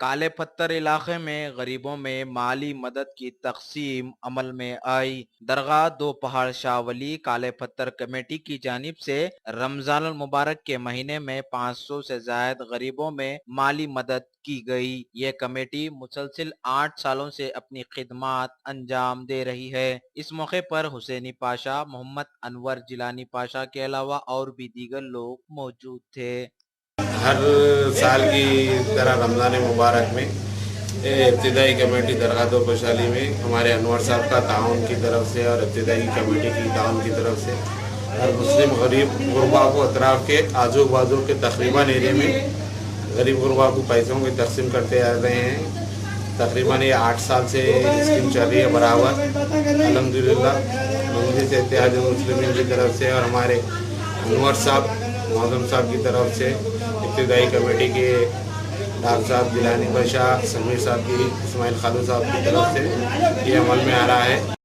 काले पत्थर इलाके में गरीबों में माली मदद की तकसीम अमल में आई। दरगाह दो पहाड़ शाह वली काले पत्थर कमेटी की जानिब से रमजान अल मुबारक के महीने में 500 से ज्यादा गरीबों में माली मदद की गई। ये कमेटी मुसलसिल 8 सालों से अपनी खिदमात अंजाम दे रही है। इस मौके पर हुसैनी पाशा, मोहम्मद अनवर जिलानी पाशा के अलावा और भी दीगर लोग मौजूद थे। हर साल की तरह रमज़ान मुबारक में इब्तिदाई कमेटी दरगाह दो खुशहाली में हमारे अनवर साहब का ताउन की तरफ से और इब्तिदाई कमेटी की ताउन की तरफ से हर मुस्लिम गरीब गुरबा को अतराफ़ के आजू बाजू के तकरीबन एरिए में गरीब गुरबा को पैसों की तकसीम करते आ रहे हैं। तकरीबन ये 8 साल से स्कीम चल रही है बराबर। अल्हम्दुलिल्लाह मजलिस इत्तेहाद मुस्लिमीन की तरफ से और हमारे अनवर साहब मौजम साहब की तरफ से इब्तिदाई कमेटी के डॉक्टर साहब जिलानी पाशा, समीर साहब की, इस्माइल खालू साहब की तरफ से ये अमल में आ रहा है।